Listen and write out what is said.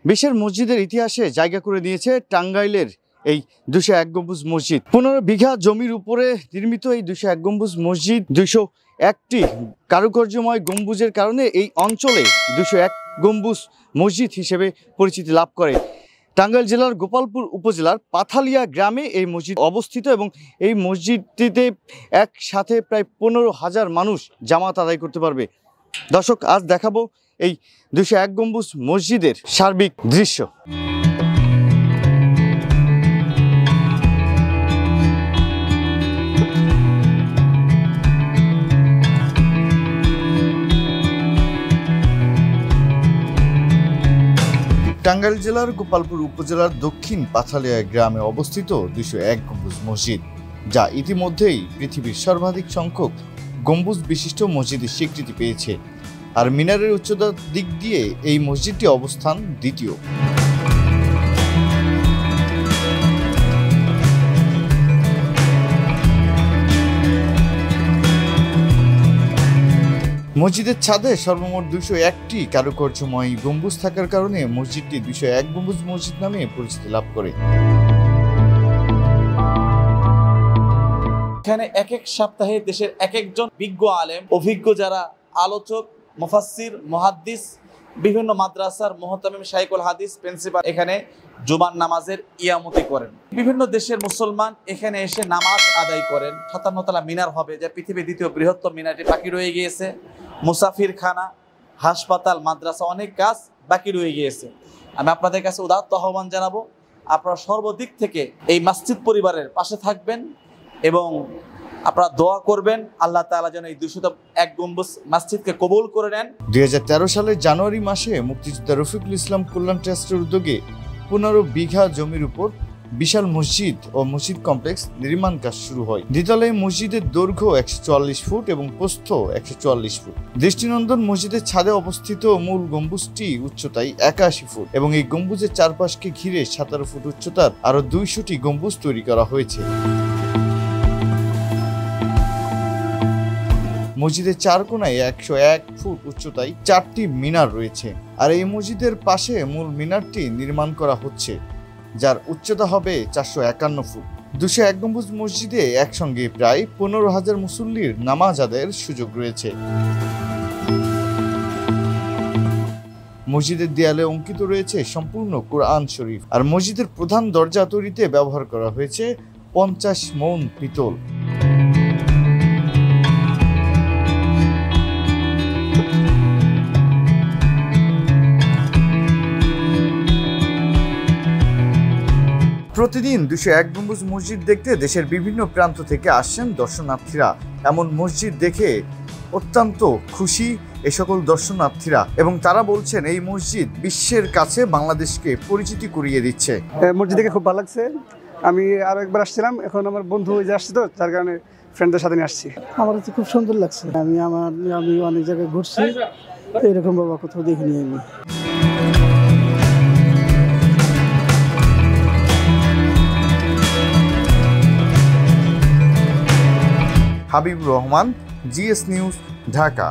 বিশ্বের মসজিদের ইতিহাসে জায়গা করে নিয়েছে টাঙ্গাইলের এই 201 গম্বুজ মসজিদ। 15 বিঘা জমির উপরে নির্মিত এই 201 গম্বুজ মসজিদ 201টি কারুকার্যময় গম্বুজের কারণে এই অঞ্চলে 201 গম্বুজ মসজিদ হিসেবে পরিচিতি লাভ করে। টাঙ্গাইল জেলার গোপালপুর উপজেলার পাথালিয়া গ্রামে এই মসজিদ অবস্থিত এবং এই মসজিদটিতে একসাথে প্রায় 15,000 মানুষ জামাত আদায় করতে পারবে। দর্শক, আজ দেখাবো এই 201 গম্বুজ মসজিদের সার্বিক দৃশ্য। টাঙ্গাইল জেলার গোপালপুর উপজেলার দক্ষিণ পাথালিয়া গ্রামে অবস্থিত 201 গম্বুজ মসজিদ, যা ইতিমধ্যেই পৃথিবীর সর্বাধিক সংখ্যক গম্বুজ বিশিষ্ট মসজিদের স্বীকৃতি পেয়েছে। আর মিনারের উচ্চতার দিক দিয়ে এই মসজিদটি অবস্থান দ্বিতীয়। মসজিদের ছাদে সর্বমোট 201টি কারুকার্যময় গম্বুজ থাকার কারণে মসজিদটি 201 গম্বুজ মসজিদ নামে পরিচিতি লাভ করে। এখানে এক এক সপ্তাহে দেশের এক একজন বিজ্ঞ আলেম, অভিজ্ঞ যারা আলোচক, মুফাসসির, মুহাদ্দিস, বিভিন্ন মাদ্রাসার মুহতামিম, শাইখুল হাদিস, প্রিন্সিপাল এখানে জুমার নামাজের ইয়ামতি করেন। বিভিন্ন দেশের মুসলমান এখানে এসে নামাজ আদায় করেন। 57 তলা মিনার হবে, যা পৃথিবীর দ্বিতীয় বৃহত্তম মিনারটি বাকি রয়ে গিয়েছে। মুসাফিরখানা, হাসপাতাল, মাদ্রাসা, অনেক কাজ বাকি রয়ে গিয়েছে। আমি আপনাদের কাছে উদাত্ত আহ্বান জানাবো, আপনারা সর্বদিক থেকে এই মসজিদ পরিবারের পাশে থাকবেন এবং আপনারা দোয়া করবেন আল্লাহ তাআলা যেন এই 201 গম্বুজ মসজিদকে কবুল করে নেন। 2013 সালের জানুয়ারি মাসে মুক্তিযোদ্ধা রফিকুল ইসলাম কল্যাণ ট্রাস্টের উদ্যোগে 15 বিঘা জমির উপর বিশাল মসজিদ ও মসজিদ কমপ্লেক্স নির্মাণ কাজ শুরু হয়। দ্বিতলে মসজিদের দৈর্ঘ্য 144 ফুট এবং প্রস্থ 144 ফুট। দৃষ্টিনন্দন মসজিদের ছাদে অবস্থিত মূল গম্বুজটি উচ্চতায় 81 ফুট এবং এই গম্বুজের চারপাশকে ঘিরে 17 ফুট উচ্চতার আরো 200টি গম্বুজ তৈরি করা হয়েছে। মসজিদের চার কোণায় 101 ফুট উচ্চতায় 4টি মিনার রয়েছে। আর এই মসজিদের পাশে মূল মিনারটি নির্মাণ করা হচ্ছে, যার উচ্চতা হবে 451 ফুট। 201 গম্বুজ মসজিদে একসঙ্গে প্রায় 15,000 মুসল্লির নামাজ আদায়ের সুযোগ রয়েছে। মসজিদের দেয়ালে অঙ্কিত রয়েছে সম্পূর্ণ কোরআন শরীফ। আর মসজিদের প্রধান দরজা তৈরিতে ব্যবহার করা হয়েছে 50 মণ পিতল। প্রতিদিন 201 গম্বুজ মসজিদ দেখতে দেশের বিভিন্ন প্রান্ত থেকে আসছেন দর্শনার্থীরা। এমন মসজিদ দেখে অত্যন্ত খুশি এ সকল দর্শনার্থীরা এবং তারা বলছেন এই মসজিদ বিশ্বের কাছে বাংলাদেশকে পরিচিতি করিয়ে দিচ্ছে। মসজিদ দেখে খুব ভালো লাগছে। আমি আরো একবার আসছিলাম, এখন আমার বন্ধু আসছে তো, তার কারণে ফ্রেন্ডদের সাথে নিয়ে আসছি। আমার কাছে খুব সুন্দর লাগছে। আমি অনেক জায়গায় ঘুরছি, এরকম বাবা কোথাও দেখিনি আমি। Habibur Rahman, GS news, Dhaka.